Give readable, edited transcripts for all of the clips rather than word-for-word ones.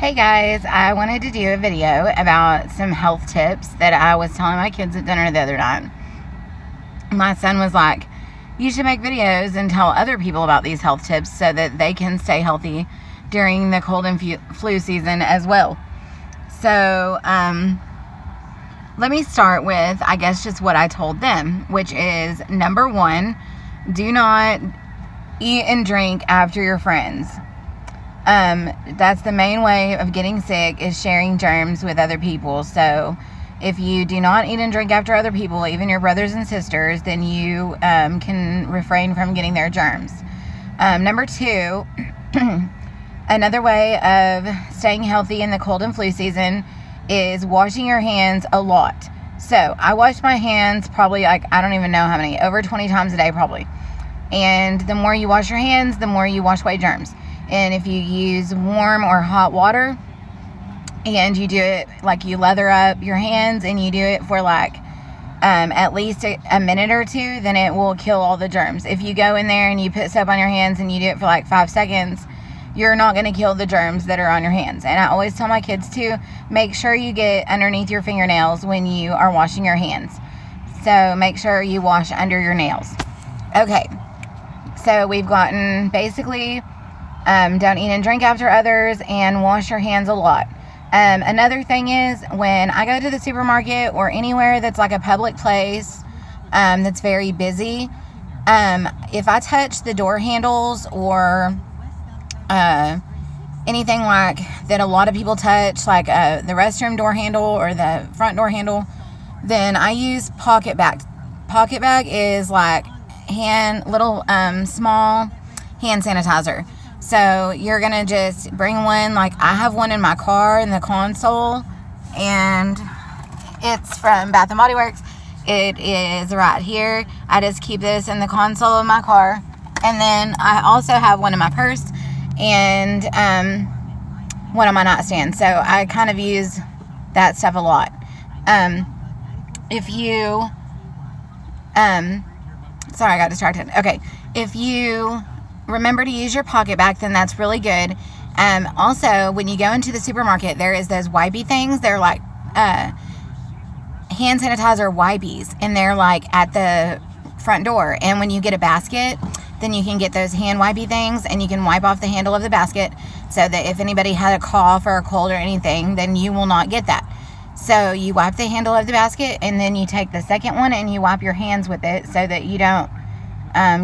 Hey guys, I wanted to do a video about some health tips that I was telling my kids at dinner the other night. My son was like, you should make videos and tell other people about these health tips so that they can stay healthy during the cold and flu season as well. So, let me start with, I guess, just what I told them, which is, number one, do not eat and drink after your friends. That's the main way of getting sick, is sharing germs with other people. So if you do not eat and drink after other people, even your brothers and sisters, then you can refrain from getting their germs. Number two, another way of staying healthy in the cold and flu season is washing your hands a lot. So I wash my hands probably, like, I don't even know how many, over 20 times a day probably. And the more you wash your hands, the more you wash away germs. And if you use warm or hot water and you do it, like, you lather up your hands and you do it for like at least a minute or two, then it will kill all the germs. If you go in there and you put soap on your hands and you do it for like 5 seconds, you're not going to kill the germs that are on your hands. And I always tell my kids to make sure you get underneath your fingernails when you are washing your hands. So make sure you wash under your nails. Okay, so we've gotten basically don't eat and drink after others and wash your hands a lot. Another thing is, when I go to the supermarket or anywhere that's like a public place that's very busy, if I touch the door handles or anything like that a lot of people touch, like the restroom door handle or the front door handle, then I use pocket bag. Pocket bag is like little small hand sanitizer. So you're going to just bring one, like I have one in my car in the console, and it's from Bath & Body Works. It is right here. I just keep this in the console of my car. And then I also have one in my purse and one on my nightstand. So I kind of use that stuff a lot. If you, sorry, I got distracted. Okay. If you remember to use your pocket bag, then that's really good. Also, when you go into the supermarket, there is those wipey things. They're like hand sanitizer wipies, and they're like at the front door. And when you get a basket, then you can get those hand wipey things, and you can wipe off the handle of the basket so that if anybody had a cough or a cold or anything, then you will not get that. So you wipe the handle of the basket, and then you take the second one and you wipe your hands with it so that you don't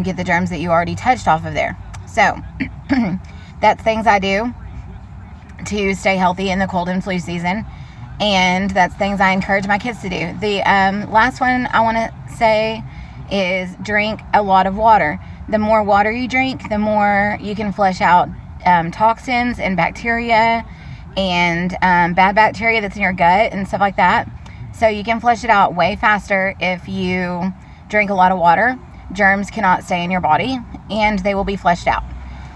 get the germs that you already touched off of there. So that's things I do to stay healthy in the cold and flu season, and that's things I encourage my kids to do. The last one I want to say is drink a lot of water. The more water you drink, the more you can flush out toxins and bacteria and bad bacteria that's in your gut and stuff like that. So you can flush it out way faster if you drink a lot of water. Germs cannot stay in your body, and they will be flushed out.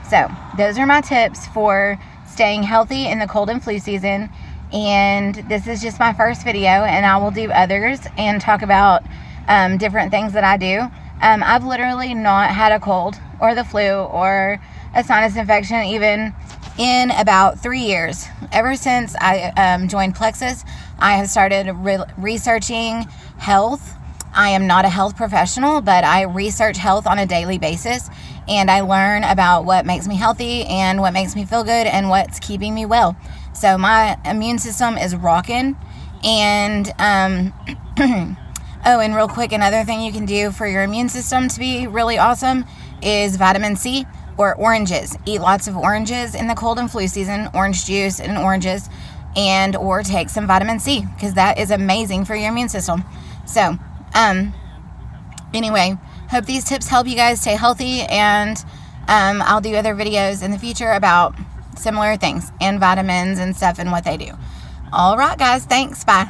So those are my tips for staying healthy in the cold and flu season. And this is just my first video, and I will do others and talk about different things that I do. I've literally not had a cold or the flu or a sinus infection even in about 3 years. Ever since I joined Plexus, I have started researching health. I am not a health professional, but I research health on a daily basis, and I learn about what makes me healthy and what makes me feel good and what's keeping me well. So my immune system is rocking. And oh, and real quick, another thing you can do for your immune system to be really awesome is vitamin C or oranges. Eat lots of oranges in the cold and flu season, orange juice and oranges, and or take some vitamin C, because that is amazing for your immune system. So anyway, hope these tips help you guys stay healthy, and I'll do other videos in the future about similar things and vitamins and stuff and what they do. All right, guys, thanks. Bye.